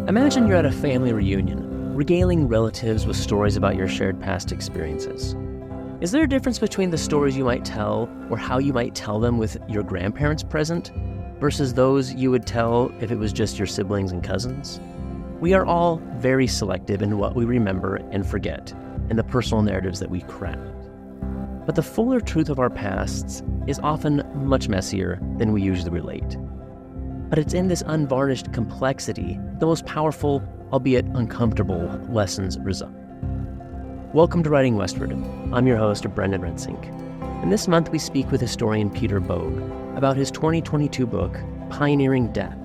Imagine you're at a family reunion, regaling relatives with stories about your shared past experiences. Is there a difference between the stories you might tell or how you might tell them with your grandparents present versus those you would tell if it was just your siblings and cousins? We are all very selective in what we remember and forget, and the personal narratives that we craft. But the fuller truth of our pasts is often much messier than we usually relate. But it's in this unvarnished complexity the most powerful, albeit uncomfortable, lessons reside. Welcome to Writing Westward. I'm your host, Brendan Rensink. And this month we speak with historian Peter Boag about his 2022 book, Pioneering Death: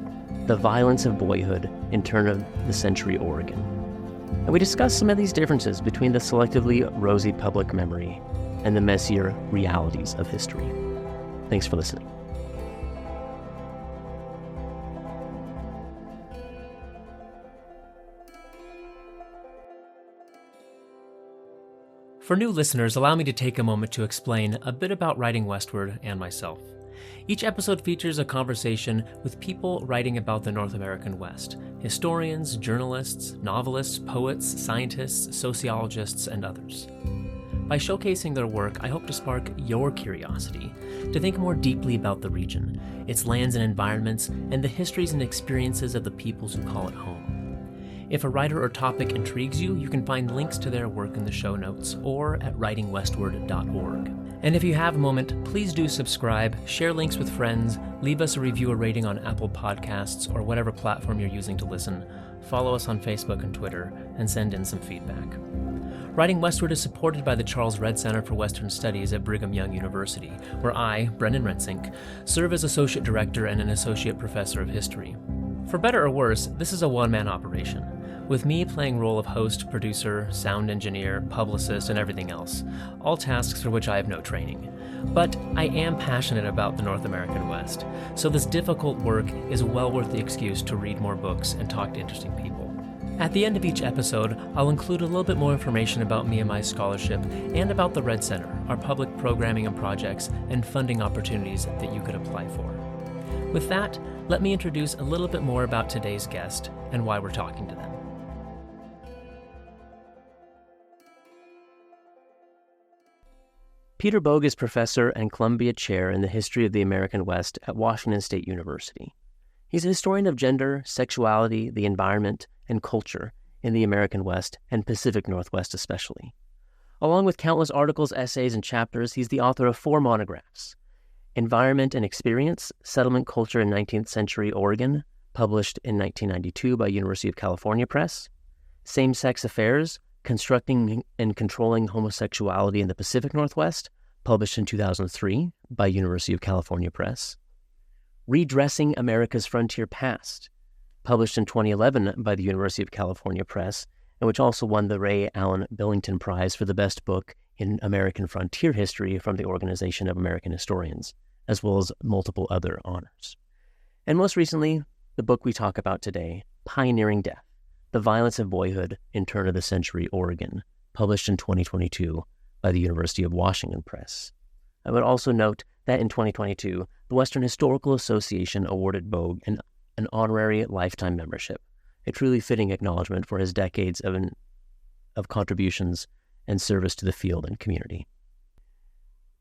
The Violence of Boyhood in Turn-of-the-Century Oregon. And we discuss some of these differences between the selectively rosy public memory and the messier realities of history. Thanks for listening. For new listeners, allow me to take a moment to explain a bit about Writing Westward and myself. Each episode features a conversation with people writing about the North American West: historians, journalists, novelists, poets, scientists, sociologists, and others. By showcasing their work, I hope to spark your curiosity to think more deeply about the region, its lands and environments, and the histories and experiences of the peoples who call it home. If a writer or topic intrigues you, you can find links to their work in the show notes or at writingwestward.org. And if you have a moment, please do subscribe, share links with friends, leave us a review or rating on Apple Podcasts or whatever platform you're using to listen, follow us on Facebook and Twitter, and send in some feedback. Writing Westward is supported by the Charles Redd Center for Western Studies at Brigham Young University, where I, Brendan Rensink, serve as Associate Director and an Associate Professor of History. For better or worse, this is a one-man operation, with me playing role of host, producer, sound engineer, publicist, and everything else, all tasks for which I have no training. But I am passionate about the North American West, so this difficult work is well worth the excuse to read more books and talk to interesting people. At the end of each episode, I'll include a little bit more information about me and my scholarship and about the Redd Center, our public programming and projects, and funding opportunities that you could apply for. With that, let me introduce a little bit more about today's guest and why we're talking to them. Peter Boag is professor and Columbia Chair in the History of the American West at Washington State University. He's a historian of gender, sexuality, the environment, and culture in the American West and Pacific Northwest especially. Along with countless articles, essays, and chapters, he's the author of 4 monographs: Environment and Experience, Settlement Culture in 19th Century Oregon, published in 1992 by University of California Press; Same-Sex Affairs, Constructing and Controlling Homosexuality in the Pacific Northwest, published in 2003 by University of California Press; Redressing America's Frontier Past, published in 2011 by the University of California Press, and which also won the Ray Allen Billington Prize for the best book in American frontier history from the Organization of American Historians, as well as multiple other honors. And most recently, the book we talk about today, Pioneering Death: The Violence of Boyhood in Turn-of-the-Century Oregon, published in 2022 by the University of Washington Press. I would also note that in 2022, the Western Historical Association awarded Boag an honorary lifetime membership, a truly fitting acknowledgement for his decades of contributions and service to the field and community.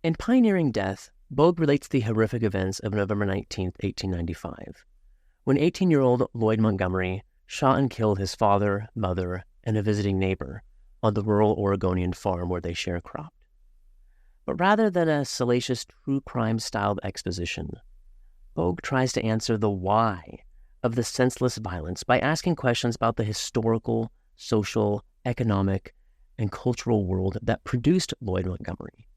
In Pioneering Death, Boag relates the horrific events of November 19, 1895, when 18-year-old Lloyd Montgomery shot and killed his father, mother, and a visiting neighbor on the rural Oregonian farm where they sharecropped. But rather than a salacious true crime-styled exposition, Boag tries to answer the why of the senseless violence by asking questions about the historical, social, economic, and cultural world that produced Lloyd Montgomery.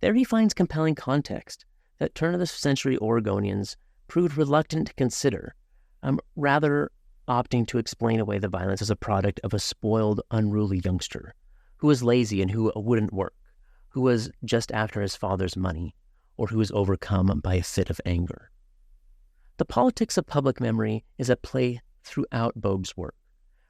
There he finds compelling context that turn-of-the-century Oregonians proved reluctant to consider, rather opting to explain away the violence as a product of a spoiled, unruly youngster who was lazy and who wouldn't work, who was just after his father's money, or who was overcome by a fit of anger. The politics of public memory is at play throughout Boag's work,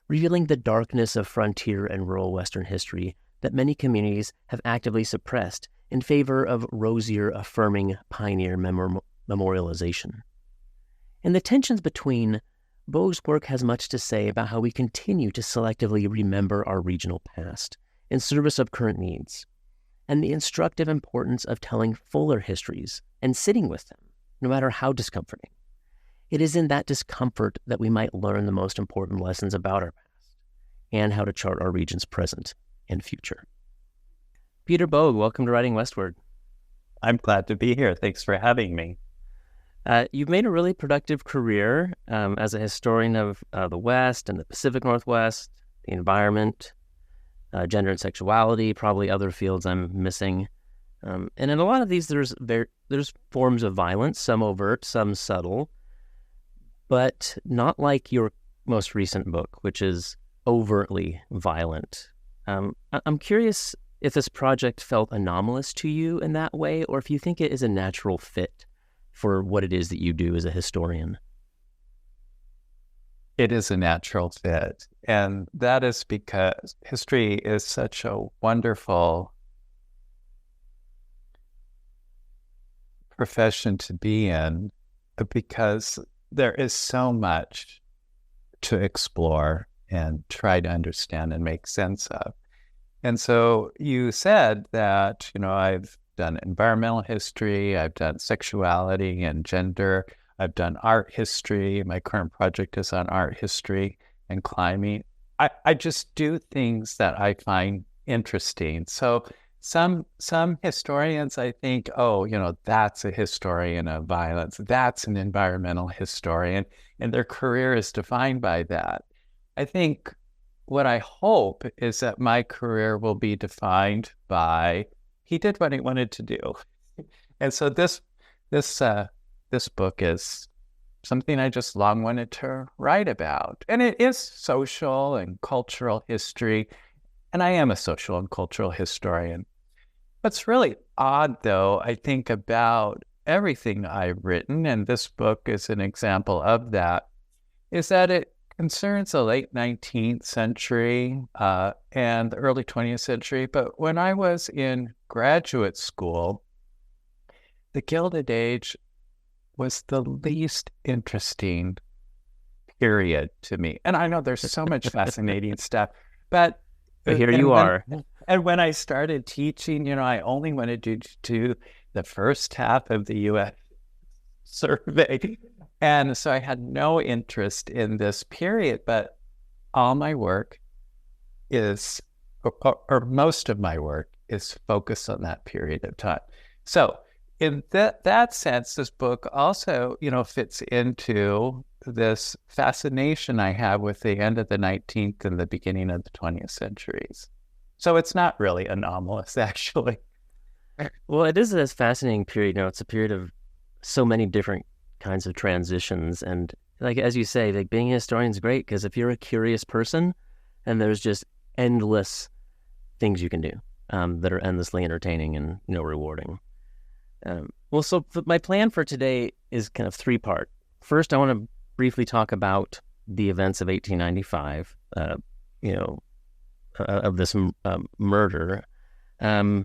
revealing the darkness of frontier and rural Western history that many communities have actively suppressed in favor of rosier, affirming pioneer memorialization. And the tensions between Boag's work has much to say about how we continue to selectively remember our regional past in service of current needs, and the instructive importance of telling fuller histories and sitting with them, no matter how discomforting. It is in that discomfort that we might learn the most important lessons about our past and how to chart our region's present and future. Peter Boag, welcome to Writing Westward. I'm glad to be here. Thanks for having me. You've made a really productive career as a historian of the West and the Pacific Northwest, the environment, gender and sexuality, probably other fields I'm missing. And in a lot of these, there's forms of violence, some overt, some subtle, but not like your most recent book, which is overtly violent. I'm curious if this project felt anomalous to you in that way, or if you think it is a natural fit for what it is that you do as a historian. It is a natural fit, and that is because history is such a wonderful profession to be in, because there is so much to explore and try to understand and make sense of. And so you said that, I've done environmental history, I've done sexuality and gender, I've done art history. My current project is on art history and climbing. I just do things that I find interesting. So some historians, I think, that's a historian of violence. That's an environmental historian, and their career is defined by that. I think what I hope is that my career will be defined by he did what he wanted to do. And so this book is something I just long wanted to write about. And it is social and cultural history, and I am a social and cultural historian. What's really odd, though, I think, about everything I've written, and this book is an example of that, is that it concerns the late 19th century and the early 20th century. But when I was in graduate school, the Gilded Age was the least interesting period to me. And I know there's so much fascinating stuff, but here you are. And when I started teaching, I only wanted to do the first half of the U.S. survey. And so I had no interest in this period, but all my work is, or most of my work is focused on that period of time. So in that sense, this book also, fits into this fascination I have with the end of the 19th and the beginning of the 20th centuries. So it's not really anomalous, actually. Well, it is a fascinating period. It's a period of so many different kinds of transitions. And like, as you say, like being a historian is great because if you're a curious person, and there's just endless things you can do that are endlessly entertaining and, rewarding. So my plan for today is kind of three-part. First, I want to briefly talk about the events of 1895, of this murder. And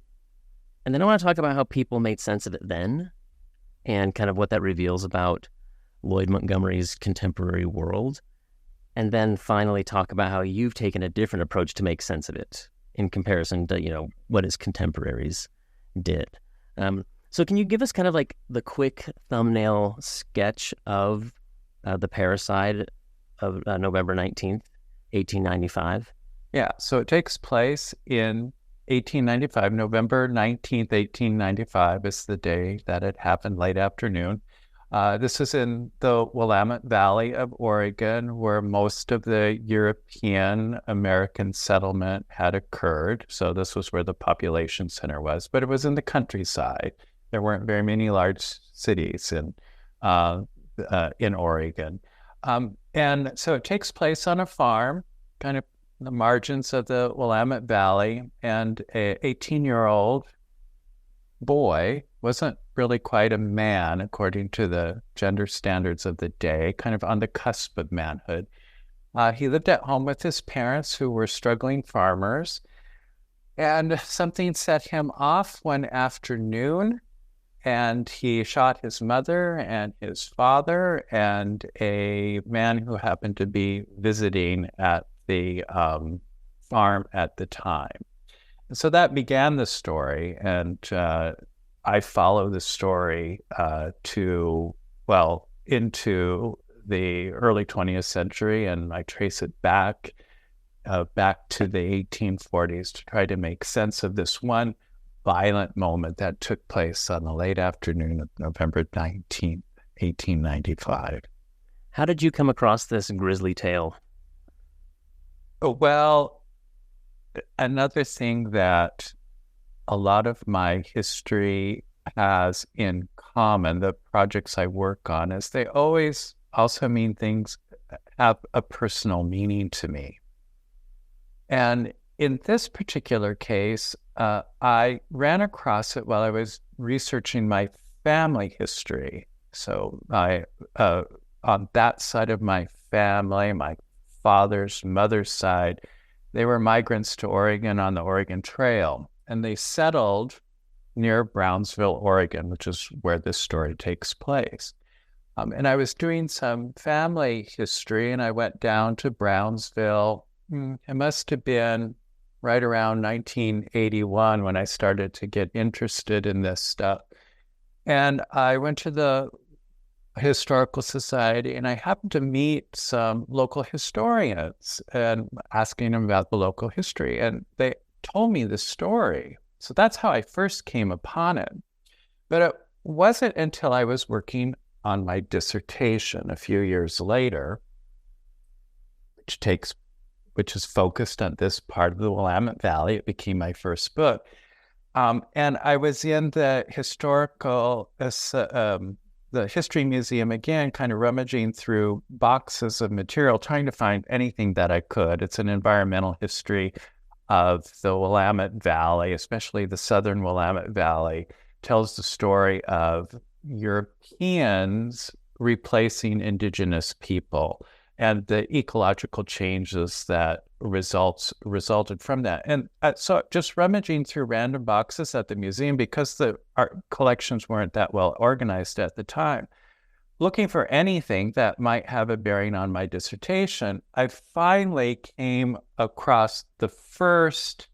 then I want to talk about how people made sense of it then and kind of what that reveals about Lloyd Montgomery's contemporary world. And then finally talk about how you've taken a different approach to make sense of it in comparison to, what his contemporaries did. So can you give us kind of like the quick thumbnail sketch of the parricide of November 19th, 1895? Yeah, so it takes place in 1895, November 19th, 1895 is the day that it happened, late afternoon. This is in the Willamette Valley of Oregon, where most of the European American settlement had occurred. So this was where the population center was, but it was in the countryside. There weren't very many large cities in Oregon. And so it takes place on a farm, kind of the margins of the Willamette Valley, and a 18-year-old boy, wasn't really quite a man according to the gender standards of the day, kind of on the cusp of manhood. He lived at home with his parents, who were struggling farmers, and something set him off one afternoon, and he shot his mother and his father and a man who happened to be visiting at the farm at the time. And so that began the story, and I follow the story into the early 20th century, and I trace it back to the 1840s to try to make sense of this one violent moment that took place on the late afternoon of November 19th, 1895. How did you come across this grisly tale? Well, another thing that a lot of my history has in common, the projects I work on, is they always also mean things have a personal meaning to me. And in this particular case, I ran across it while I was researching my family history. So on that side of my family, my father's mother's side, they were migrants to Oregon on the Oregon Trail, and they settled near Brownsville, Oregon, which is where this story takes place. And I was doing some family history, and I went down to Brownsville. It must have been right around 1981 when I started to get interested in this stuff. And I went to the Historical Society, and I happened to meet some local historians and asking them about the local history. And they told me the story. So that's how I first came upon it. But it wasn't until I was working on my dissertation a few years later, which is focused on this part of the Willamette Valley. It became my first book. And I was in the the History Museum again, kind of rummaging through boxes of material, trying to find anything that I could. It's an environmental history of the Willamette Valley, especially the southern Willamette Valley. Tells the story of Europeans replacing indigenous people and the ecological changes that resulted from that. And so just rummaging through random boxes at the museum, because the art collections weren't that well organized at the time, looking for anything that might have a bearing on my dissertation, I finally came across the first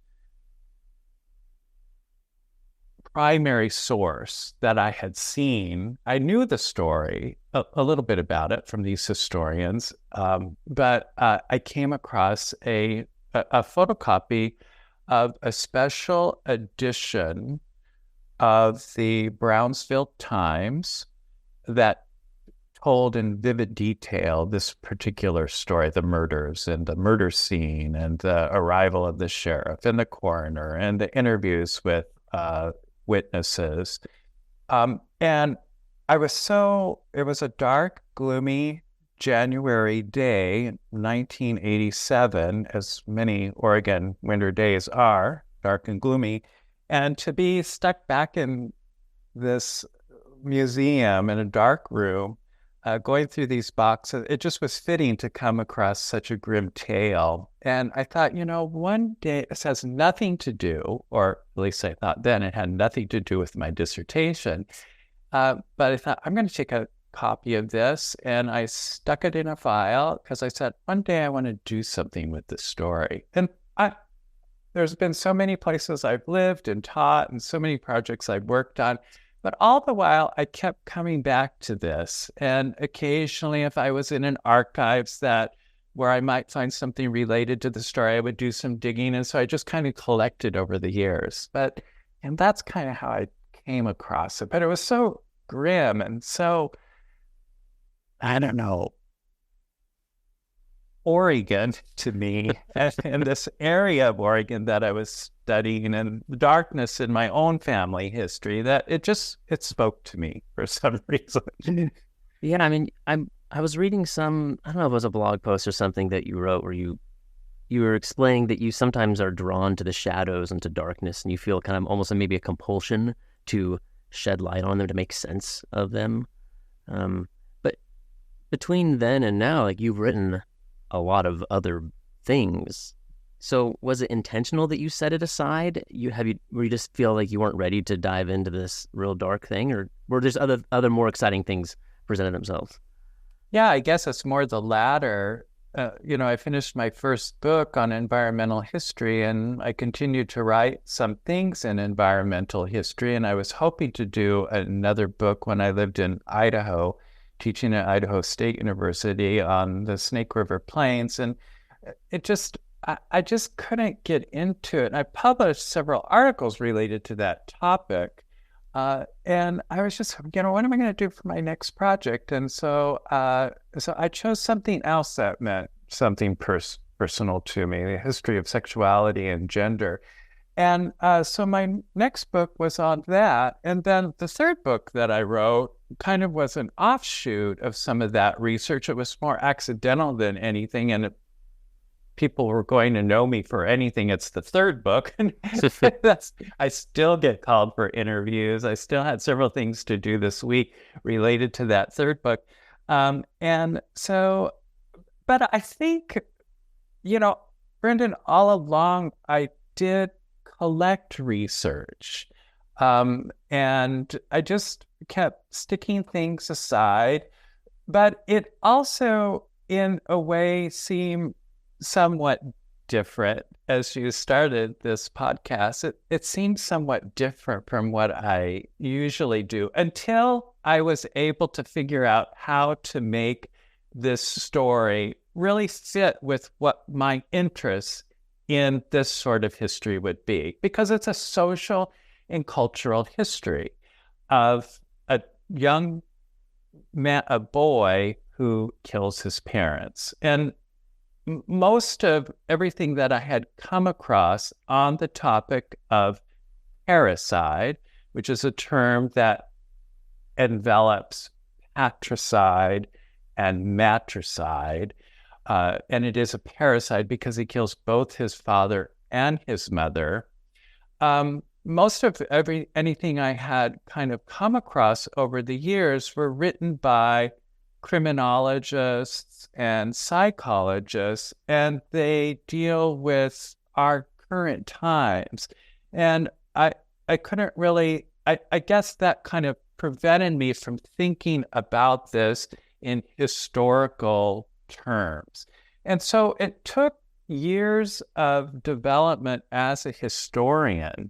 primary source that I had seen. I knew the story, a little bit about it from these historians, but I came across a photocopy of a special edition of the Brownsville Times that told in vivid detail this particular story, the murders and the murder scene and the arrival of the sheriff and the coroner and the interviews with witnesses. And it was a dark, gloomy January day, 1987, as many Oregon winter days are, dark and gloomy. And to be stuck back in this museum in a dark room, going through these boxes, it just was fitting to come across such a grim tale. And I thought, one day this has nothing to do, or at least I thought then it had nothing to do with my dissertation. But I thought, I'm going to take a copy of this, and I stuck it in a file because I said, one day I want to do something with this story. And there's been so many places I've lived and taught and so many projects I've worked on. But all the while, I kept coming back to this. And occasionally, if I was in an archives where I might find something related to the story, I would do some digging. And so I just kind of collected over the years. And that's kind of how I came across it. But it was so grim and so, I don't know, Oregon to me, and this area of Oregon that I was studying, and the darkness in my own family history, that it spoke to me for some reason. Yeah, I mean, I was reading I don't know if it was a blog post or something that you wrote where you were explaining that you sometimes are drawn to the shadows and to darkness, and you feel kind of almost maybe a compulsion to shed light on them, to make sense of them. But between then and now, like, you've written a lot of other things. So was it intentional that you set it aside? Were you just feel like you weren't ready to dive into this real dark thing, or were there other more exciting things presented themselves? Yeah, I guess it's more the latter. I finished my first book on environmental history, and I continued to write some things in environmental history. And I was hoping to do another book when I lived in Idaho, teaching at Idaho State University on the Snake River Plains. And I just couldn't get into it. And I published several articles related to that topic. And I was just, what am I going to do for my next project? And so I chose something else that meant something personal to me, the history of sexuality and gender. And so my next book was on that. And then the third book that I wrote kind of was an offshoot of some of that research. It was more accidental than anything. And people were going to know me for anything, it's the third book. I still get called for interviews. I still had several things to do this week related to that third book. But I think, Brendan, all along, I did collect research. And I just kept sticking things aside. But it also, in a way, seemed somewhat different. As you started this podcast, it seems somewhat different from what I usually do, until I was able to figure out how to make this story really fit with what my interests in this sort of history would be, because it's a social and cultural history of a young man, a boy who kills his parents. And most of everything that I had come across on the topic of parricide, which is a term that envelops patricide and matricide, and it is a parricide because he kills both his father and his mother. Most of anything I had kind of come across over the years were written by criminologists and psychologists, and they deal with our current times. And I couldn't really, I guess that kind of prevented me from thinking about this in historical terms. And so it took years of development as a historian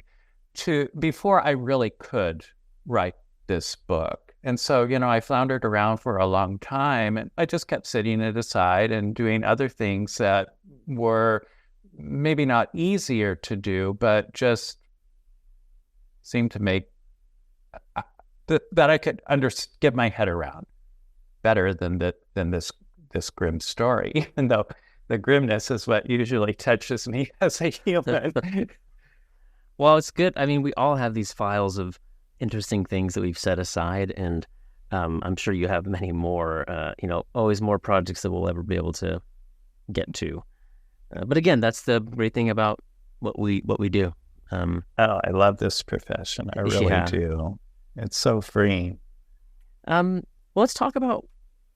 before I really could write this book. And so, I floundered around for a long time, and I just kept setting it aside and doing other things that were maybe not easier to do, but just seemed to make that I could get my head around better than this grim story, even though the grimness is what usually touches me as a human. Well, it's good. I mean, we all have these files of interesting things that we've set aside, and I'm sure you have many more, always more projects that we'll ever be able to get to. But again, that's the great thing about what we do. I love this profession. I really do. It's so freeing. Well, let's talk about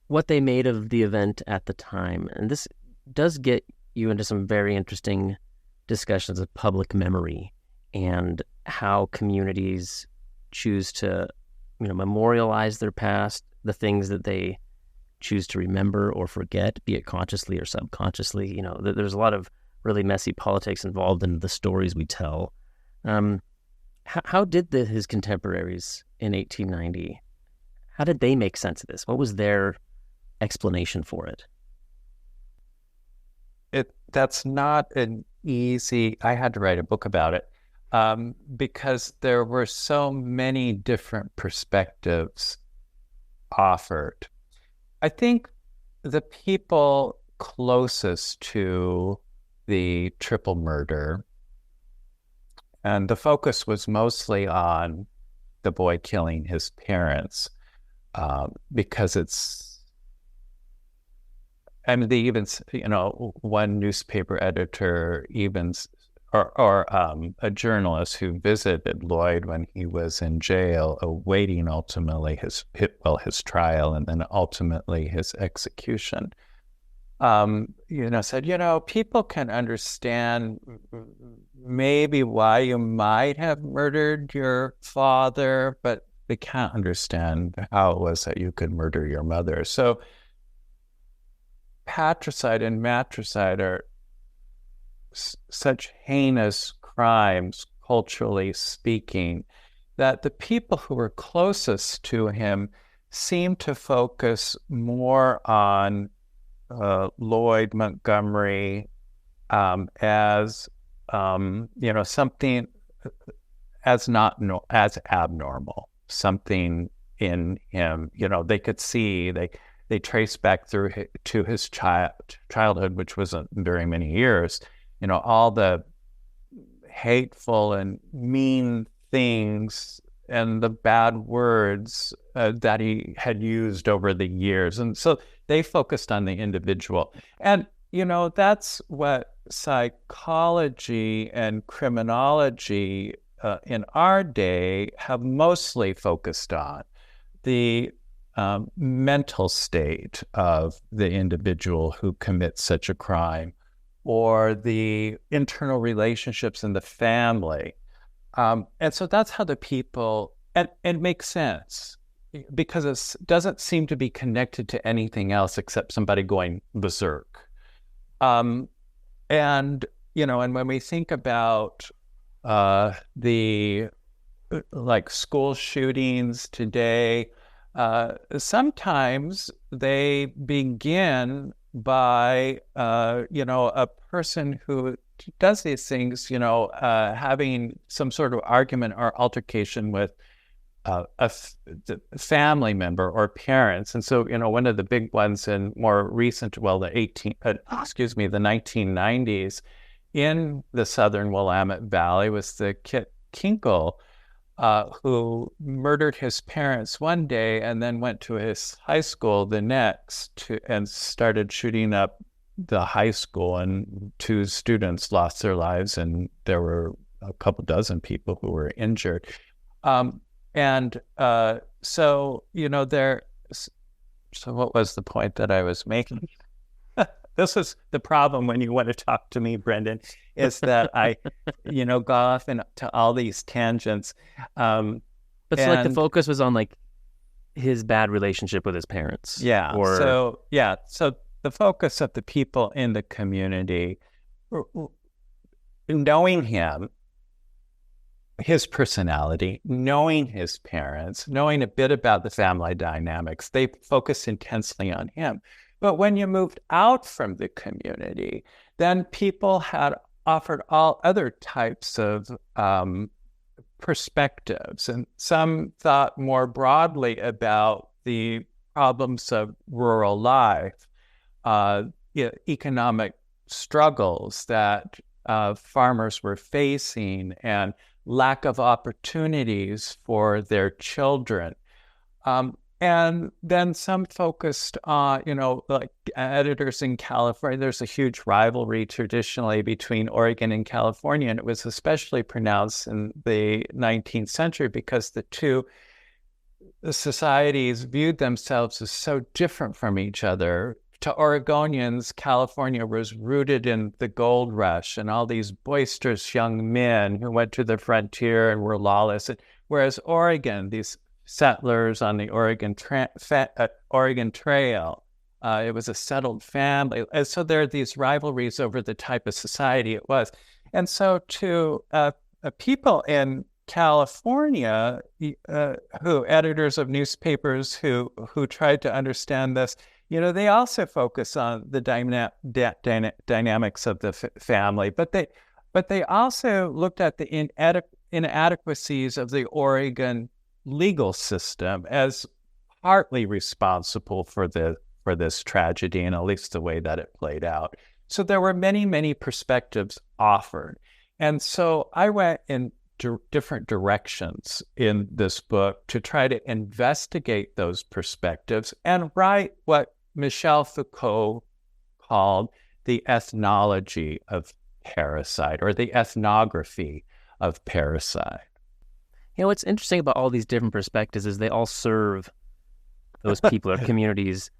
what they made of the event at the time. And this does get you into some very interesting discussions of public memory and how communities choose to, memorialize their past, the things that they choose to remember or forget, be it consciously or subconsciously. There's a lot of really messy politics involved in the stories we tell. How did his contemporaries in 1890, how did they make sense of this? What was their explanation for it? That's not an easy, I had to write a book about it. Because there were so many different perspectives offered. I think the people closest to the triple murder, and the focus was mostly on the boy killing his parents, because they even, one newspaper editor even or a journalist who visited Lloyd when he was in jail, awaiting ultimately his trial and then ultimately his execution, said, people can understand maybe why you might have murdered your father, but they can't understand how it was that you could murder your mother. So patricide and matricide are such heinous crimes, culturally speaking, that the people who were closest to him seemed to focus more on Lloyd Montgomery as something as not as abnormal, something in him. They could see they traced back to his childhood, which wasn't very many years. All the hateful and mean things and the bad words that he had used over the years. And so they focused on the individual. And, that's what psychology and criminology in our day have mostly focused on, the mental state of the individual who commits such a crime, or the internal relationships in the family. And so that's how the people, and it makes sense because it doesn't seem to be connected to anything else except somebody going berserk. And when we think about the school shootings today, sometimes they begin by, a person who does these things, having some sort of argument or altercation with a family member or parents. And so, one of the big ones in more recent, the 1990s in the southern Willamette Valley was the Kit Kinkle, who murdered his parents one day and then went to his high school the next and started shooting up the high school, and 2 students lost their lives, and there were a couple dozen people who were injured. So what was the point that I was making? This is the problem when you want to talk to me, Brendan, is that I, go off into all these tangents. But so the focus was on his bad relationship with his parents. Yeah. So the focus of the people in the community, knowing him, his personality, knowing his parents, knowing a bit about the family dynamics, they focused intensely on him. But when you moved out from the community, then people had offered all other types of perspectives. And some thought more broadly about the problems of rural life, economic struggles that farmers were facing, and lack of opportunities for their children. And then some focused on, editors in California. There's a huge rivalry traditionally between Oregon and California, and it was especially pronounced in the 19th century because the two societies viewed themselves as so different from each other. To Oregonians, California was rooted in the gold rush and all these boisterous young men who went to the frontier and were lawless. Whereas Oregon, these settlers on the Oregon Trail, it was a settled family. And so there are these rivalries over the type of society it was. And so to people in California, editors of newspapers who tried to understand this, they also focus on the dynamics of the family, but they also looked at the inadequacies of the Oregon legal system as partly responsible for this tragedy, and at least the way that it played out. So there were many, many perspectives offered, and so I went in different directions in this book to try to investigate those perspectives and write what Michel Foucault called the ethnology of parricide, or the ethnography of parricide. What's interesting about all these different perspectives is they all serve those people or communities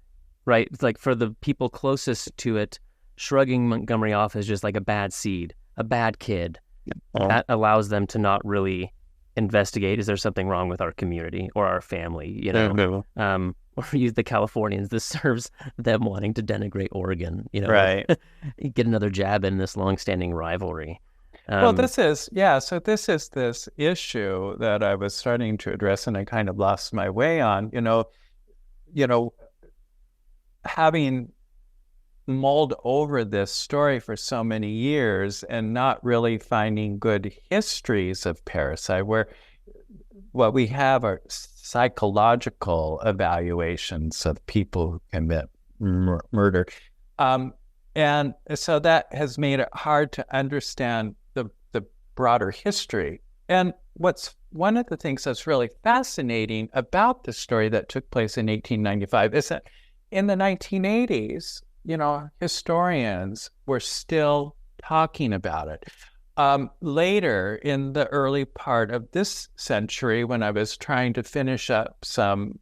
right? It's like for the people closest to it, shrugging Montgomery off as just like a bad seed, a bad kid, that allows them to not really investigate, is there something wrong with our community or our family, or use the Californians. This serves them wanting to denigrate Oregon, Right. get another jab in this longstanding rivalry. Well, so this is this issue that I was starting to address, and I kind of lost my way on, having mulled over this story for so many years and not really finding good histories of parricide, where what we have are psychological evaluations of people who commit murder. And so that has made it hard to understand the broader history. And one of the things that's really fascinating about the story that took place in 1895 is that in the 1980s, historians were still talking about it. Later, in the early part of this century, when I was trying to finish up some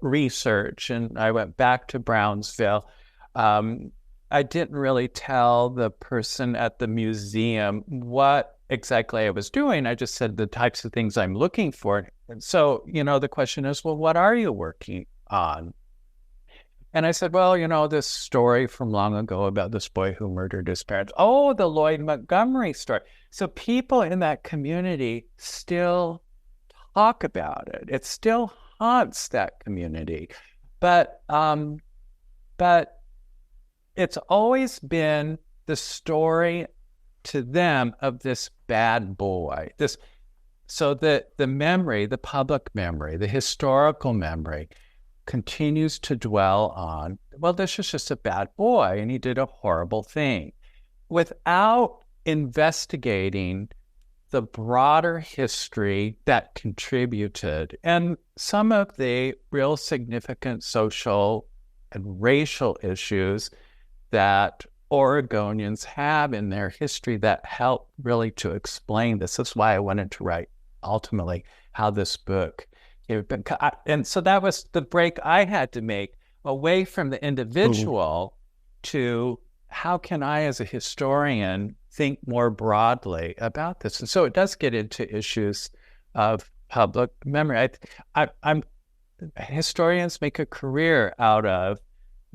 research and I went back to Brownsville, I didn't really tell the person at the museum what exactly I was doing. I just said the types of things I'm looking for. And so, the question is, well, what are you working on? And I said, well, this story from long ago about this boy who murdered his parents. Oh, the Lloyd Montgomery story. So people in that community still talk about it. It still haunts that community. But it's always been the story to them of this bad boy. So the memory, the public memory, the historical memory continues to dwell on, well, this is just a bad boy and he did a horrible thing, without investigating the broader history that contributed and some of the real significant social and racial issues that Oregonians have in their history that help really to explain this. That's why I wanted to write ultimately how this book. And so that was the break I had to make away from the individual to how can I, as a historian, think more broadly about this? And so it does get into issues of public memory. Historians make a career out of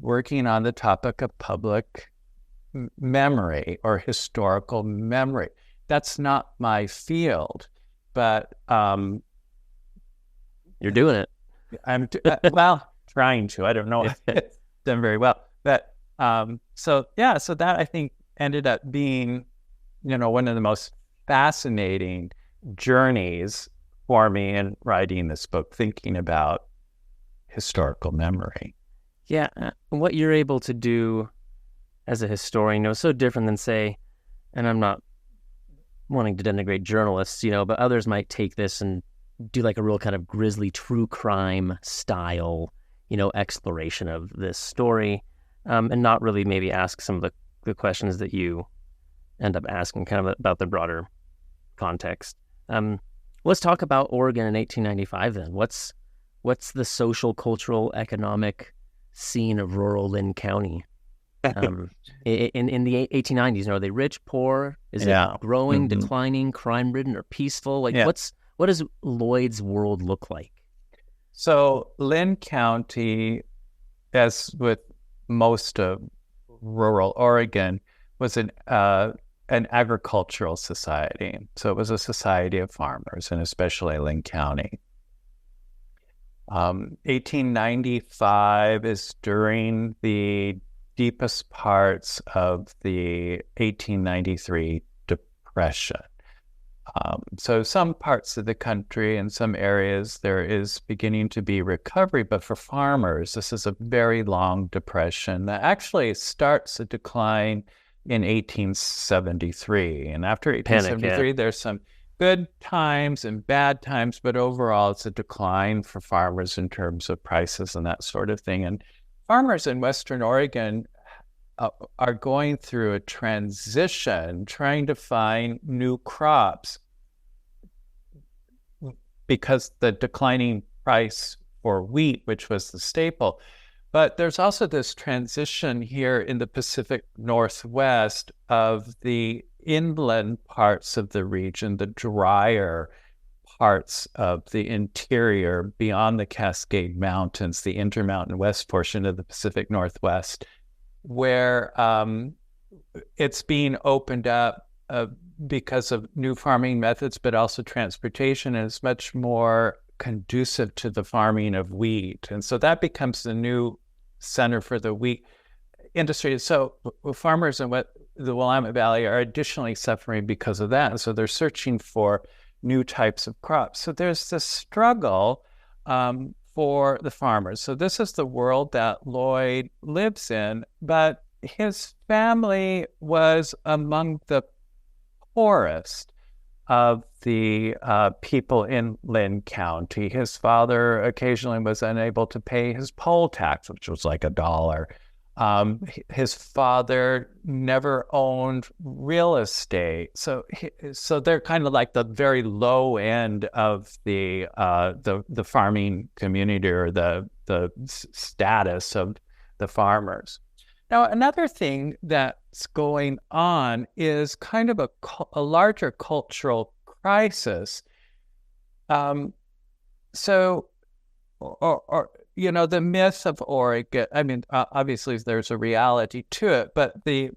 working on the topic of public memory or historical memory. That's not my field, but you're doing it. I'm trying to. I don't know if it's done very well, but so that I think ended up being, one of the most fascinating journeys for me in writing this book, thinking about historical memory. Yeah, what you're able to do as a historian, is so different than, say, and I'm not wanting to denigrate journalists, but others might take this and do like a real kind of grisly true crime style, exploration of this story, and not really maybe ask some of the questions that you end up asking kind of about the broader context. Let's talk about Oregon in 1895 then. What's the social, cultural, economic scene of rural Linn County in the 1890s? Are they rich, poor? Is it growing, declining, crime-ridden, or peaceful? What does Lloyd's world look like? So Linn County, as with most of rural Oregon, was an agricultural society. So it was a society of farmers, and especially Linn County. 1895 is during the deepest parts of the 1893 Depression. So some parts of the country and some areas there is beginning to be recovery, but for farmers, this is a very long depression that actually starts a decline in 1873. And after 1873, there's some good times and bad times, but overall it's a decline for farmers in terms of prices and that sort of thing. And farmers in Western Oregon are going through a transition, trying to find new crops because the declining price for wheat, which was the staple, But there's also this transition here in the Pacific Northwest of the inland parts of the region, the drier parts of the interior beyond the Cascade Mountains, the Intermountain West portion of the Pacific Northwest, where it's being opened up because of new farming methods, but also transportation, and it's much more conducive to the farming of wheat. And so that becomes the new center for the wheat industry. So farmers in the Willamette Valley are additionally suffering because of that. And so they're searching for new types of crops. So there's this struggle for the farmers. So this is the world that Lloyd lives in, but his family was among the poorest of the people in Lynn County. His father occasionally was unable to pay his poll tax, which was like $1. His father never owned real estate, so they're kind of like the very low end of the farming community, or the status of the farmers. Now, another thing that's going on is kind of a larger cultural crisis. The myth of Oregon, I mean, obviously there's a reality to it, but the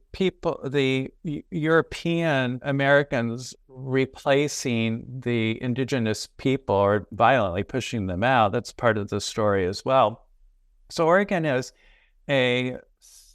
European Americans replacing the indigenous people or violently pushing them out, that's part of the story as well. So Oregon is a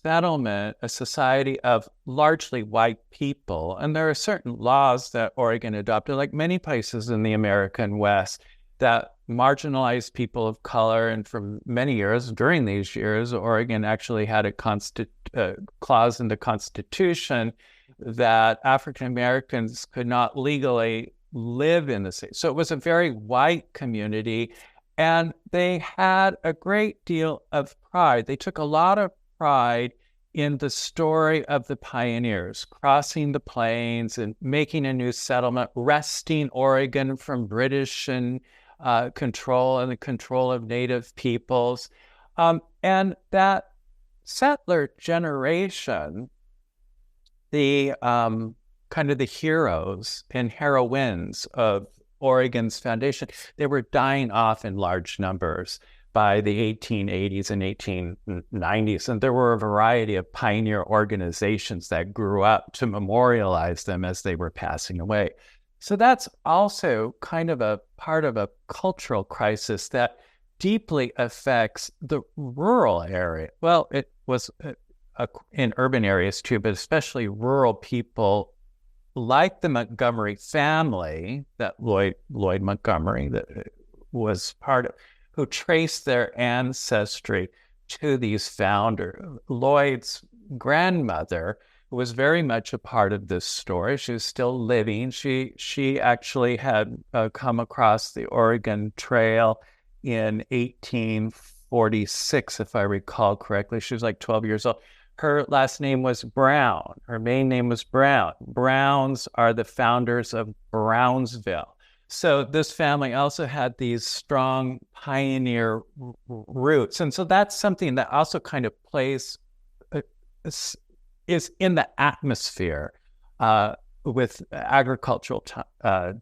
settlement, a society of largely white people, and there are certain laws that Oregon adopted, like many places in the American West, that marginalized people of color. And for many years, during these years, Oregon actually had a clause in the Constitution that African Americans could not legally live in the state. So it was a very white community, and they had a great deal of pride. They took a lot of pride in the story of the pioneers crossing the plains and making a new settlement, wresting Oregon from British and control and the control of Native peoples. And that settler generation, the kind of the heroes and heroines of Oregon's foundation, they were dying off in large numbers by the 1880s and 1890s. And there were a variety of pioneer organizations that grew up to memorialize them as they were passing away. So that's also kind of a part of a cultural crisis that deeply affects the rural area. Well, it was in urban areas too, but especially rural people like the Montgomery family, that Lloyd Montgomery that was part of, who traced their ancestry to these founders. Lloyd's grandmother was very much a part of this story. She was still living. She actually had come across the Oregon Trail in 1846, if I recall correctly. She was like 12 years old. Her last name was Brown. Her main name was Brown. Browns are the founders of Brownsville. So this family also had these strong pioneer roots. And so that's something that also kind of plays, is in the atmosphere with agricultural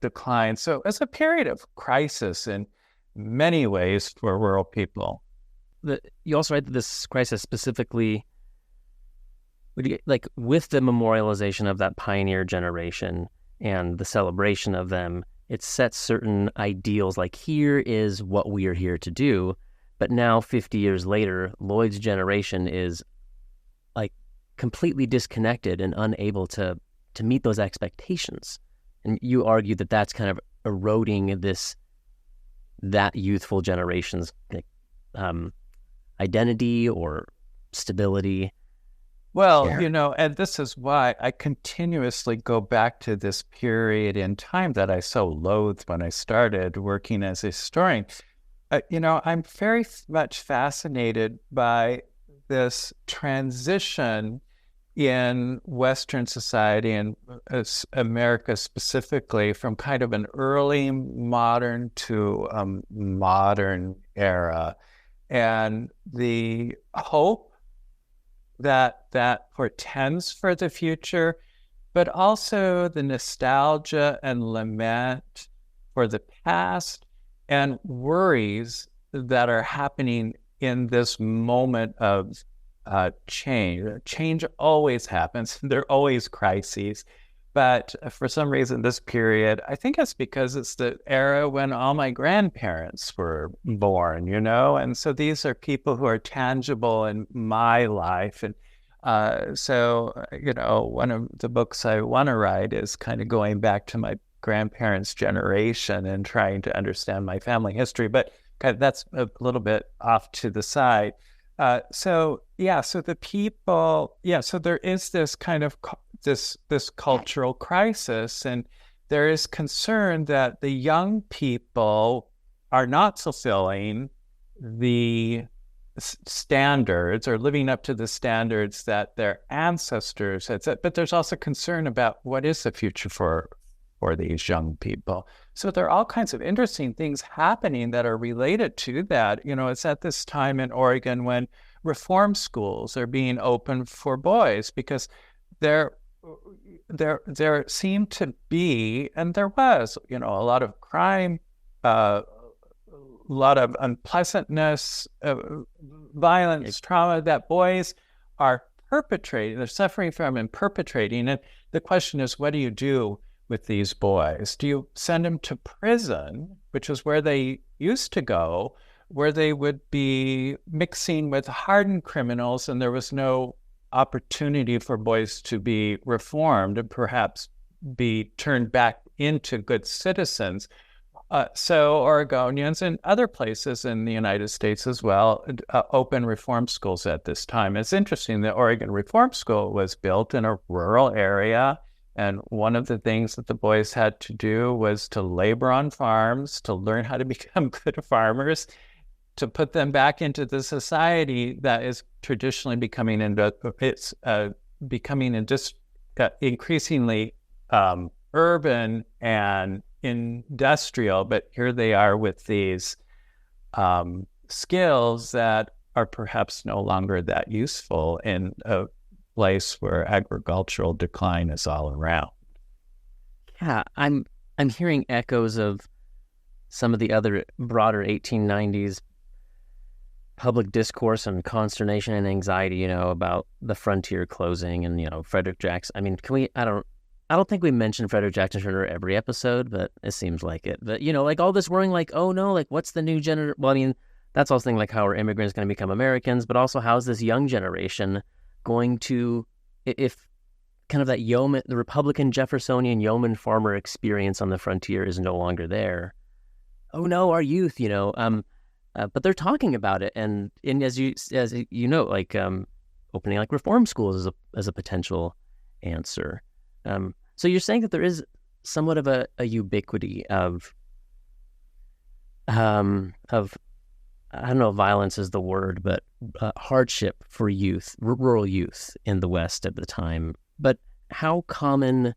decline. So it's a period of crisis in many ways for rural people. You also write that this crisis specifically, like with the memorialization of that pioneer generation and the celebration of them, it sets certain ideals, like here is what we are here to do. But now 50 years later, Lloyd's generation is like completely disconnected and unable to meet those expectations. And you argue that that's kind of eroding that youthful generation's identity or stability. Well, and this is why I continuously go back to this period in time that I so loathed when I started working as a historian. I'm very much fascinated by this transition in Western society and America specifically from kind of an early modern to a modern era. and the hope that portends for the future, but also the nostalgia and lament for the past and worries that are happening in this moment of change. Change always happens. There are always crises. But for some reason, this period, I think it's because it's the era when all my grandparents were born, And so these are people who are tangible in my life. And one of the books I want to write is kind of going back to my grandparents' generation and trying to understand my family history. But that's a little bit off to the side. So the people, so there is this kind of this cultural crisis, and there is concern that the young people are not fulfilling the standards or living up to the standards that their ancestors had set. But there's also concern about what is the future for these young people. So there are all kinds of interesting things happening that are related to that. It's at this time in Oregon when reform schools are being opened for boys because there seemed to be, and there was, a lot of crime, a lot of unpleasantness, violence, trauma that boys are perpetrating, they're suffering from and perpetrating. And the question is, what do you do with these boys? Do you send them to prison, which is where they used to go, where they would be mixing with hardened criminals, and there was no opportunity for boys to be reformed and perhaps be turned back into good citizens? So Oregonians and other places in the United States as well open reform schools at this time. It's interesting, the Oregon Reform School was built in a rural area, and one of the things that the boys had to do was to labor on farms, to learn how to become good farmers, to put them back into the society that is traditionally becoming increasingly urban and industrial. But here they are with these skills that are perhaps no longer that useful in a place where agricultural decline is all around. Yeah, I'm hearing echoes of some of the other broader 1890s public discourse and consternation and anxiety, about the frontier closing and, Frederick Jackson. I mean, I don't think we mentioned Frederick Jackson Turner every episode, but it seems like it. But, like all this worrying, like, oh no, like what's the new generation? Well, I mean, that's also thing like how are immigrants going to become Americans, but also how's this young generation going to, if kind of that yeoman, the Republican Jeffersonian yeoman farmer experience on the frontier is no longer there. Oh no, our youth, but they're talking about it, and as you like opening like reform schools as a potential answer. So you're saying that there is somewhat of a ubiquity of I don't know if violence is the word, but hardship for youth, rural youth in the West at the time. But how common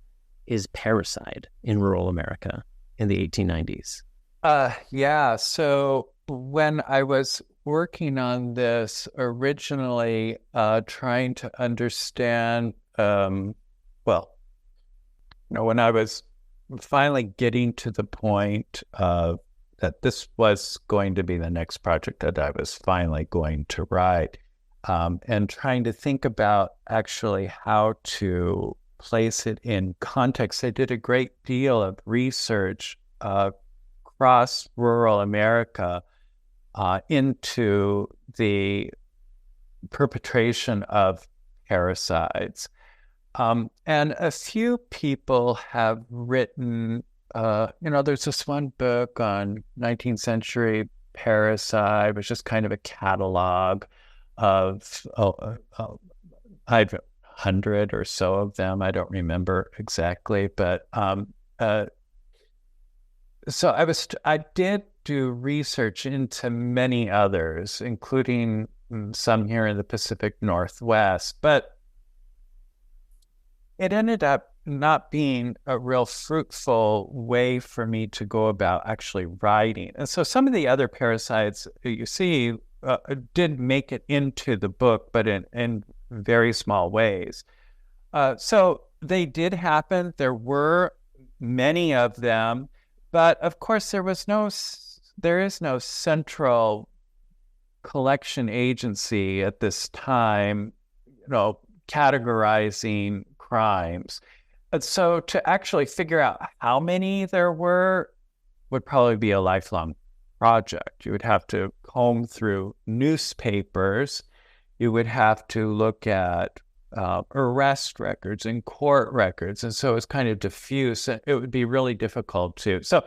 is parricide in rural America in the 1890s? So when I was working on this originally, trying to understand, when I was finally getting to the point that this was going to be the next project that I was finally going to write, and trying to think about actually how to place it in context. I did a great deal of research across rural America into the perpetration of parricides. And a few people have written, there's this one book on 19th century parricide, which is kind of a catalog of 100 or so of them. I don't remember exactly, but so I did do research into many others, including some here in the Pacific Northwest, but it ended up not being a real fruitful way for me to go about actually writing. And so some of the other parricides you see did make it into the book, but in very small ways. So they did happen. There were many of them, but of course there is no central collection agency at this time, categorizing crimes. And so to actually figure out how many there were would probably be a lifelong project. You would have to comb through newspapers. You would have to look at arrest records and court records. And so it's kind of diffuse. It would be really difficult to. So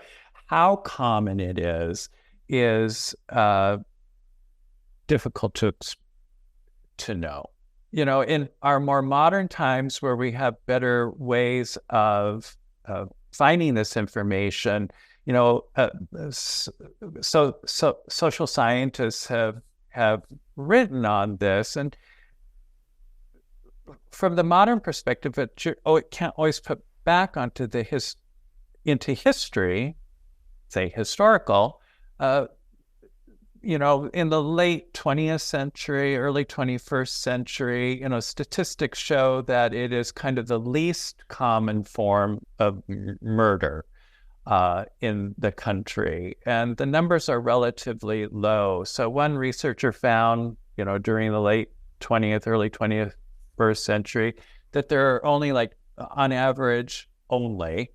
how common it is difficult to know. In our more modern times where we have better ways of finding this information, social scientists have written on this, and from the modern perspective, it can't always put back onto into history, say historical. In the late 20th century, early 21st century, statistics show that it is kind of the least common form of murder in the country. And the numbers are relatively low. So one researcher found, during the late 20th, early 21st century, that there are only on average, only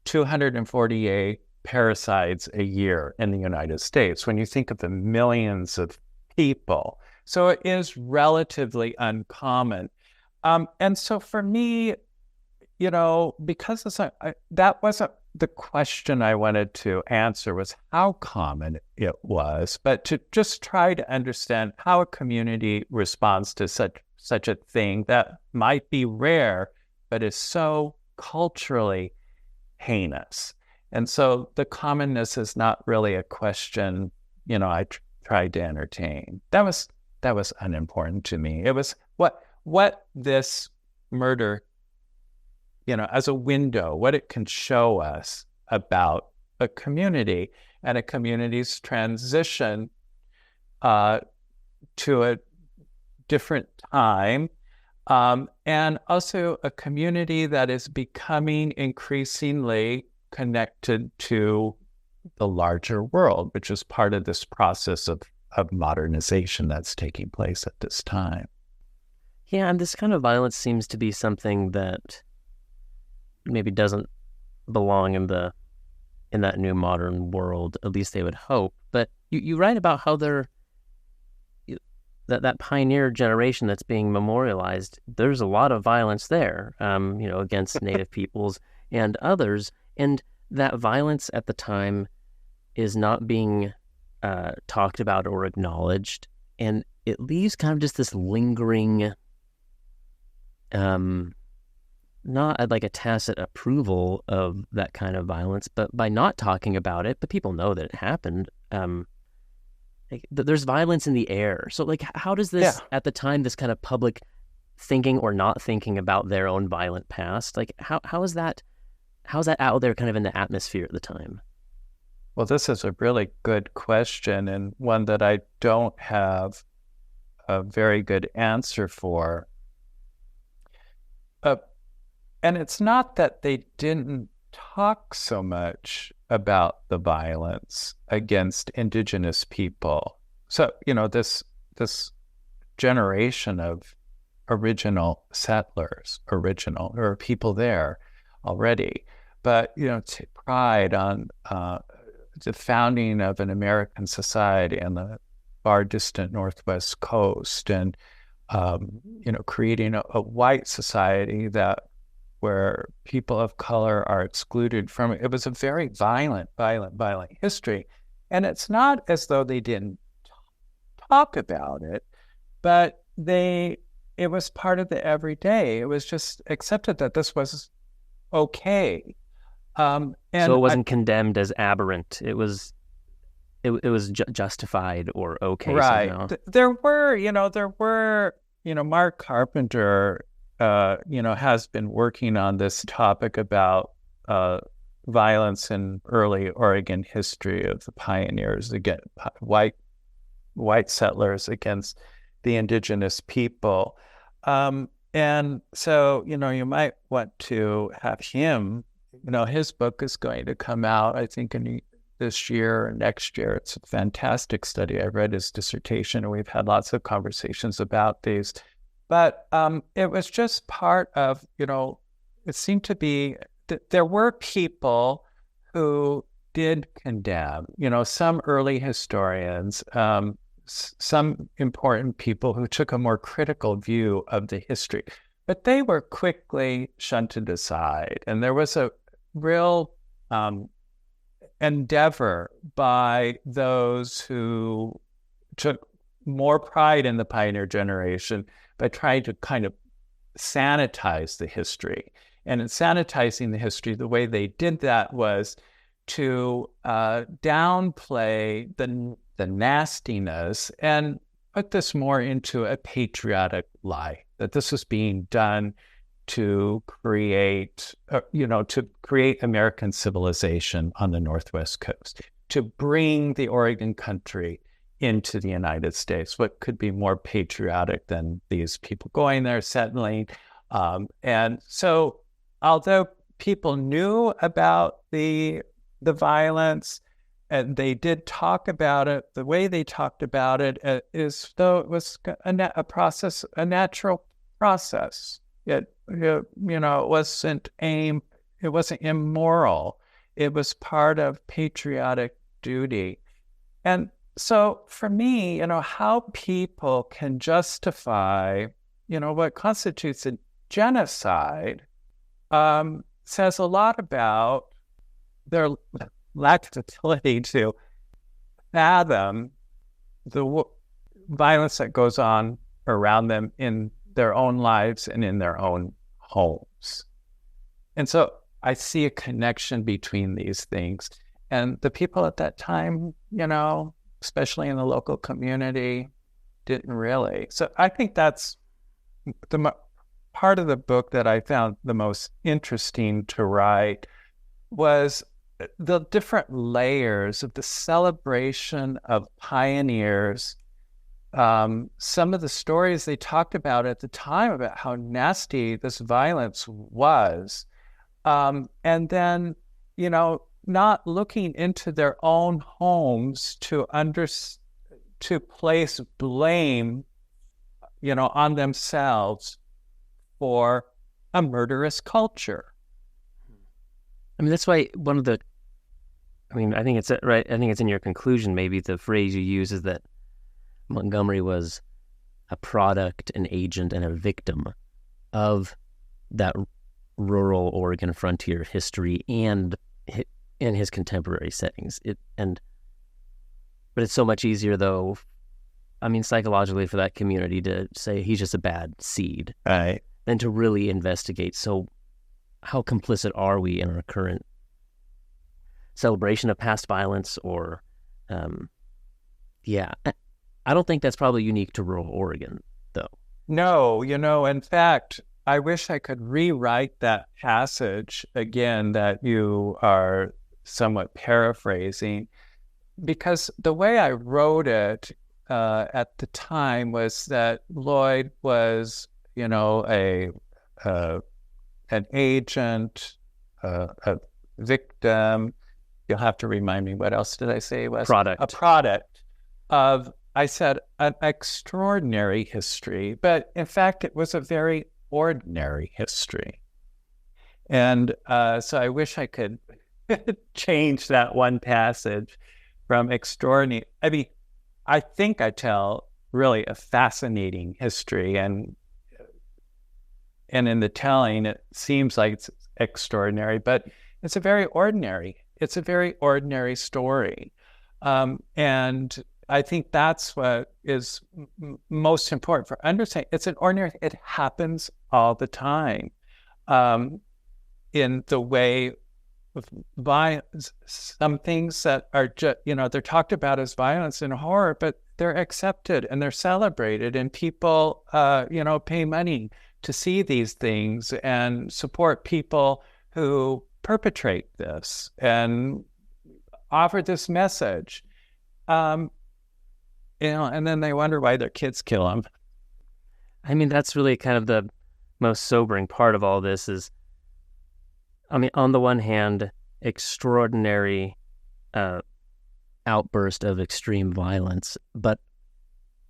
248 parricides a year in the United States, when you think of the millions of people. So it is relatively uncommon. And so for me, because that wasn't the question I wanted to answer, was how common it was, but to just try to understand how a community responds to such a thing that might be rare, but is so culturally heinous. And so the commonness is not really a question, I tried to entertain. That was unimportant to me. It was what this murder, as a window, what it can show us about a community and a community's transition to a different time, and also a community that is becoming increasingly connected to the larger world, which is part of this process of modernization that's taking place at this time. Yeah, and this kind of violence seems to be something that maybe doesn't belong in that new modern world, at least they would hope. But you write about how that pioneer generation that's being memorialized, there's a lot of violence there, against Native peoples and others. And that violence at the time is not being talked about or acknowledged. And it leaves kind of just this lingering, not like a tacit approval of that kind of violence, but by not talking about it, but people know that it happened. There's violence in the air. So how does this, at the time, this kind of public thinking or not thinking about their own violent past, how's that out there kind of in the atmosphere at the time? Well, this is a really good question, and one that I don't have a very good answer for. And it's not that they didn't talk so much about the violence against indigenous people. So, this generation of original settlers, or people there already, but pride on the founding of an American society on the far distant Northwest coast, and creating a white society where people of color are excluded from it. It was a very violent history, and it's not as though they didn't talk about it, but it was part of the everyday. It was just accepted that this was okay. And so it wasn't condemned as aberrant. It was justified or okay. Right. Somehow. There were, Mark Carpenter, has been working on this topic about violence in early Oregon history of the pioneers, again, white white settlers against the indigenous people. And so, you might want to have him, his book is going to come out, I think, this year or next year. It's a fantastic study. I read his dissertation, and we've had lots of conversations about these. But it was just part of, it seemed to be that there were people who did condemn, some early historians, some important people who took a more critical view of the history, but they were quickly shunted aside. And there was a real endeavor by those who took more pride in the pioneer generation by trying to kind of sanitize the history. And in sanitizing the history, the way they did that was to downplay the nastiness and put this more into a patriotic lie, that this was being done to create, American civilization on the Northwest coast, to bring the Oregon country into the United States. What could be more patriotic than these people going there, settling? And so, although people knew about the violence, and they did talk about it, the way they talked about it is though it was a natural process. It wasn't immoral. It was part of patriotic duty. And so for me, how people can justify, what constitutes a genocide says a lot about their lack of ability to fathom the violence that goes on around them in their own lives and in their own homes. And so I see a connection between these things. And the people at that time, especially in the local community, didn't really. So I think that's the part of the book that I found the most interesting to write was the different layers of the celebration of pioneers. Some of the stories they talked about at the time about how nasty this violence was. And then, not looking into their own homes to place blame, on themselves for a murderous culture. I mean, that's why I think it's right. I think it's in your conclusion. Maybe the phrase you use is that Montgomery was a product, an agent, and a victim of that rural Oregon frontier history and in his contemporary settings. But it's so much easier, though, psychologically, for that community to say he's just a bad seed, right, than to really investigate. So how complicit are we in our current celebration of past violence? Or, I don't think that's probably unique to rural Oregon, though. No, in fact, I wish I could rewrite that passage again that you are somewhat paraphrasing, because the way I wrote it at the time was that Lloyd was, an agent, a victim. You'll have to remind me, what else did I say? Was product. A product of, I said, an extraordinary history, but in fact, it was a very ordinary history. And so I wish I could change that one passage from extraordinary. I think I tell really a fascinating history, and in the telling, it seems like it's extraordinary, but it's a very ordinary story. And I think that's what is most important for understanding. It happens all the time in the way of violence. Some things that are just, they're talked about as violence and horror, but they're accepted and they're celebrated, and people, pay money to see these things and support people who perpetrate this and offer this message. and then they wonder why their kids kill them. I mean, that's really kind of the most sobering part of all this is, I mean, on the one hand, extraordinary outburst of extreme violence, but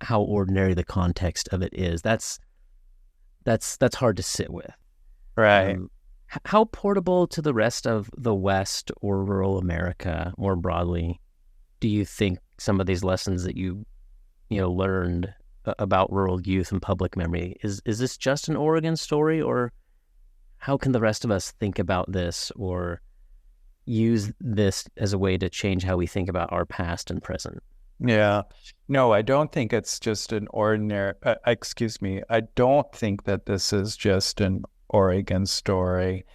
how ordinary the context of it is. That's hard to sit with. Right. How portable to the rest of the West or rural America more broadly do you think some of these lessons that you learned about rural youth and public memory, is this just an Oregon story, or how can the rest of us think about this or use this as a way to change how we think about our past and present? Yeah. No, I don't think it's just an ordinary, I don't think that this is just an Oregon story.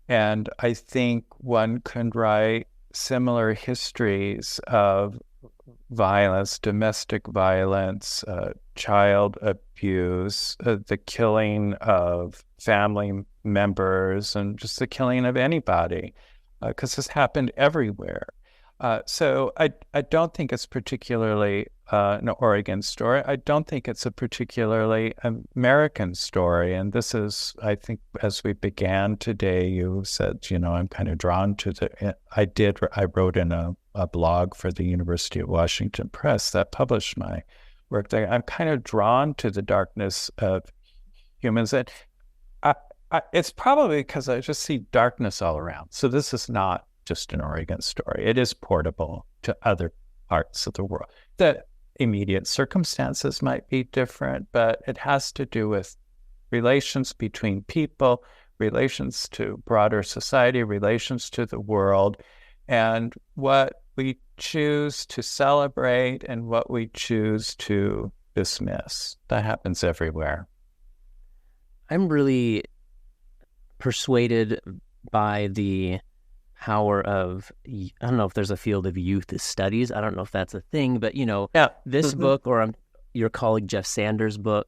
And I think one can write similar histories of violence, domestic violence, child abuse, the killing of family members, and just the killing of anybody, because this happened everywhere. So I don't think it's particularly an Oregon story. I don't think it's a particularly American story. And this is, I think, as we began today, you said, I'm kind of drawn to I wrote in a blog for the University of Washington Press that published my work there. I'm kind of drawn to the darkness of humans. And it's probably because I just see darkness all around. So this is not just an Oregon story. It is portable to other parts of the world. The immediate circumstances might be different, but it has to do with relations between people, relations to broader society, relations to the world, and what we choose to celebrate and what we choose to dismiss. That happens everywhere. I'm really persuaded by the power of, I don't know if there's a field of youth studies. I don't know if that's a thing, but this book, or your colleague Jeff Sanders' book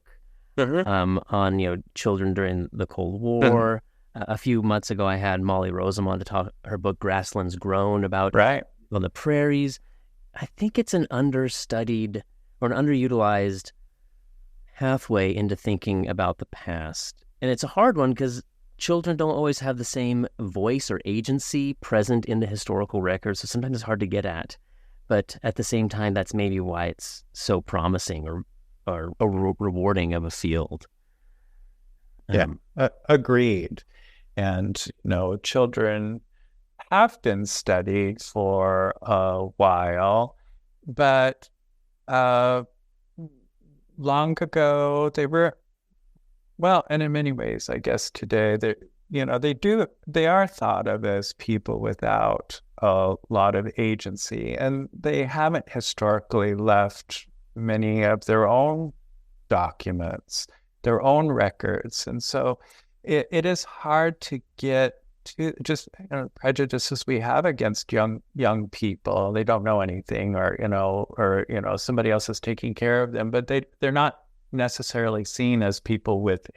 on children during the Cold War. A few months ago, I had Molly Rosamond to talk her book Grasslands Grown about on the prairies. I think it's an understudied or an underutilized pathway into thinking about the past, and it's a hard one because children don't always have the same voice or agency present in the historical record, so sometimes it's hard to get at. But at the same time, that's maybe why it's so promising or rewarding of a field. Agreed. And, children have been studied for a while, but long ago they were, well, and in many ways, I guess today, they are thought of as people without a lot of agency, and they haven't historically left many of their own documents, their own records. And so it is hard to get to just prejudices we have against young people. They don't know anything, or somebody else is taking care of them, but they're not necessarily seen as people with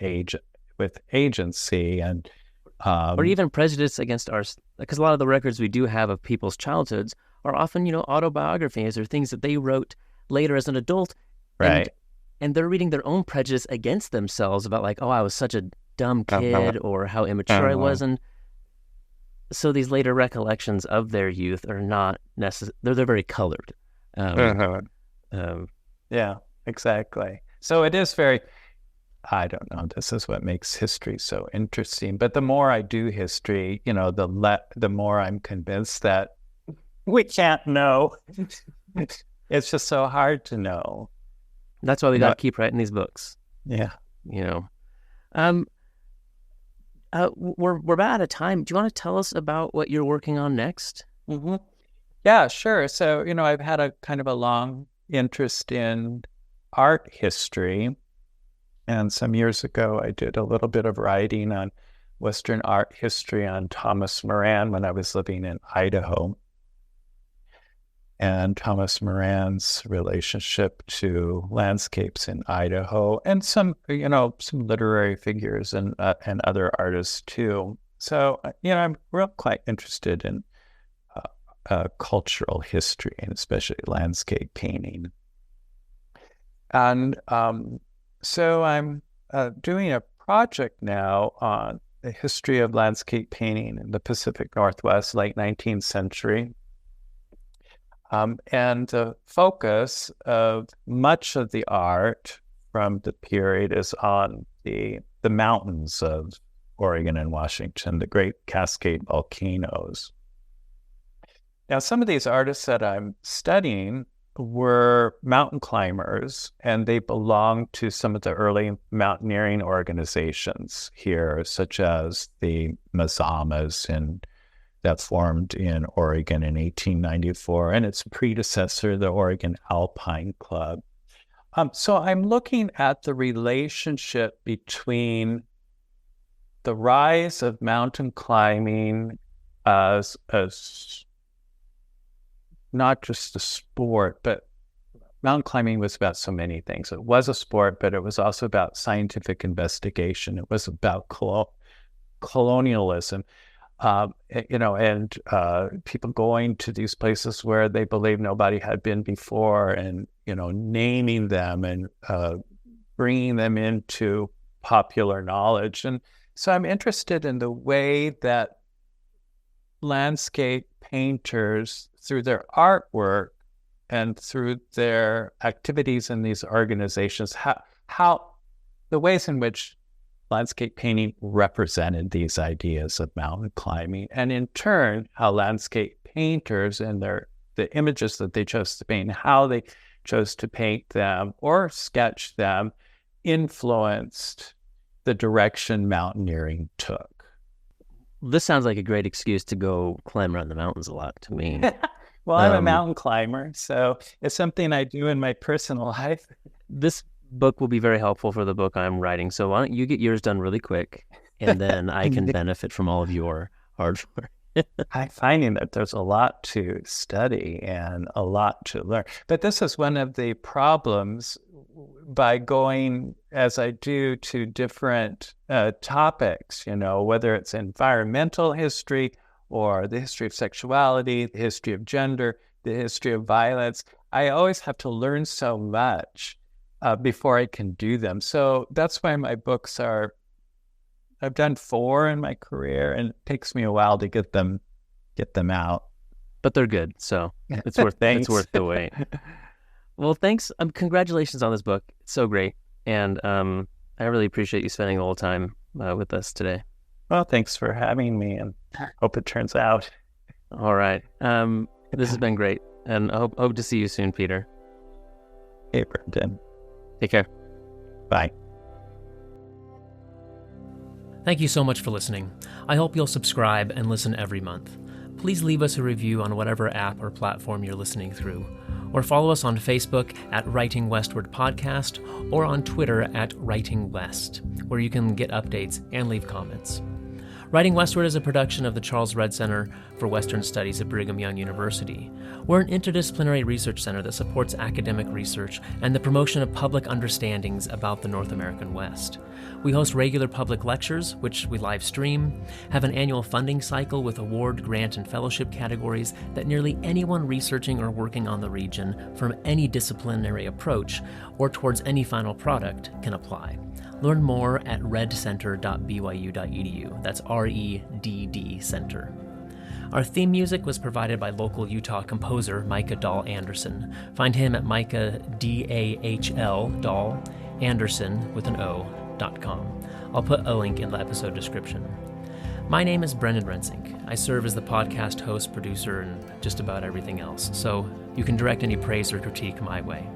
agency, and or even prejudice against ours, because a lot of the records we do have of people's childhoods are often autobiographies or things that they wrote later as an adult, right? And they're reading their own prejudice against themselves about I was such a dumb kid, or how immature I was, and so these later recollections of their youth are not necessarily, they're very colored. Yeah, exactly. So it is very, I don't know, this is what makes history so interesting. But the more I do history, the more I'm convinced that we can't know. It's just so hard to know. That's why we got to keep writing these books. Yeah. We're about out of time. Do you want to tell us about what you're working on next? Mm-hmm. Yeah, sure. So, I've had a kind of a long interest in art history. And some years ago, I did a little bit of writing on Western art history on Thomas Moran when I was living in Idaho. And Thomas Moran's relationship to landscapes in Idaho, and some literary figures and other artists too. So, I'm quite interested in cultural history, and especially landscape painting. And so I'm doing a project now on the history of landscape painting in the Pacific Northwest, late 19th century. And the focus of much of the art from the period is on the mountains of Oregon and Washington, the great Cascade volcanoes. Now, some of these artists that I'm studying were mountain climbers, and they belonged to some of the early mountaineering organizations here, such as the Mazamas that formed in Oregon in 1894, and its predecessor, the Oregon Alpine Club. So I'm looking at the relationship between the rise of mountain climbing as not just a sport, but mountain climbing was about so many things. It was a sport, but it was also about scientific investigation. It was about colonialism, and people going to these places where they believe nobody had been before, and naming them and bringing them into popular knowledge. And so I'm interested in the way that landscape painters, through their artwork and through their activities in these organizations, how the ways in which landscape painting represented these ideas of mountain climbing, and in turn, how landscape painters and the images that they chose to paint, how they chose to paint them or sketch them, influenced the direction mountaineering took. This sounds like a great excuse to go climb around the mountains a lot to me. Well, I'm a mountain climber, so it's something I do in my personal life. This book will be very helpful for the book I'm writing. So why don't you get yours done really quick, and then I can benefit from all of your hard work. I'm finding that there's a lot to study and a lot to learn. But this is one of the problems by going, as I do, to different topics, whether it's environmental history or the history of sexuality, the history of gender, the history of violence. I always have to learn so much before I can do them. So that's why my books I've done 4 in my career, and it takes me a while to get them out. But they're good, so it's worth the wait. Well, thanks. Congratulations on this book. It's so great, and I really appreciate you spending a little time with us today. Well, thanks for having me, and hope it turns out. All right. This has been great, and I hope to see you soon, Peter. Hey, Brendan. Take care. Bye. Thank you so much for listening. I hope you'll subscribe and listen every month. Please leave us a review on whatever app or platform you're listening through, or follow us on Facebook at Writing Westward Podcast, or on Twitter at Writing West, where you can get updates and leave comments. Writing Westward is a production of the Charles Redd Center for Western Studies at Brigham Young University. We're an interdisciplinary research center that supports academic research and the promotion of public understandings about the North American West. We host regular public lectures, which we live stream, have an annual funding cycle with award, grant, and fellowship categories that nearly anyone researching or working on the region from any disciplinary approach or towards any final product can apply. Learn more at reddcenter.byu.edu. That's REDD Center. Our theme music was provided by local Utah composer Micah Dahl Anderson. Find him at Micah Dahl Anderson with an O.com. I'll put a link in the episode description. My name is Brendan Rensink. I serve as the podcast host, producer, and just about everything else, so you can direct any praise or critique my way.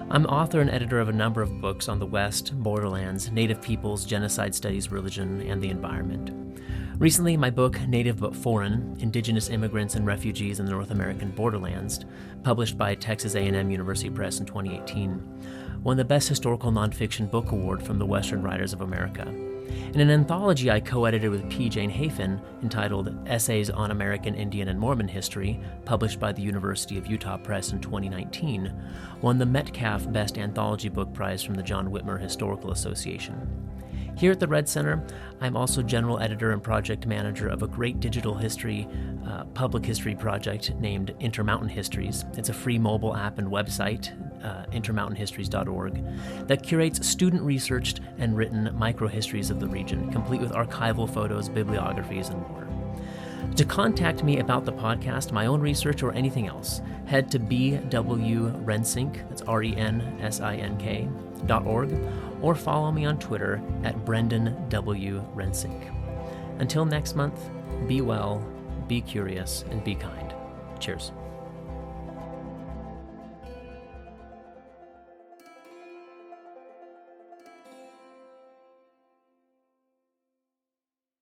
I'm author and editor of a number of books on the West, borderlands, Native peoples, genocide studies, religion, and the environment. Recently, my book, Native But Foreign, Indigenous Immigrants and Refugees in the North American Borderlands, published by Texas A&M University Press in 2018, won the Best Historical Nonfiction Book Award from the Western Writers of America. In an anthology I co-edited with P. Jane Hafen, entitled Essays on American Indian and Mormon History, published by the University of Utah Press in 2019, won the Metcalf Best Anthology Book Prize from the John Whitmer Historical Association. Here at the Redd Center, I'm also general editor and project manager of a great digital history, public history project named Intermountain Histories. It's a free mobile app and website intermountainhistories.org, that curates student-researched and written microhistories of the region, complete with archival photos, bibliographies, and more. To contact me about the podcast, my own research, or anything else, head to bwrensink, that's RENSINK.org, or follow me on Twitter at Brendan W. Rensink. Until next month, be well, be curious, and be kind. Cheers.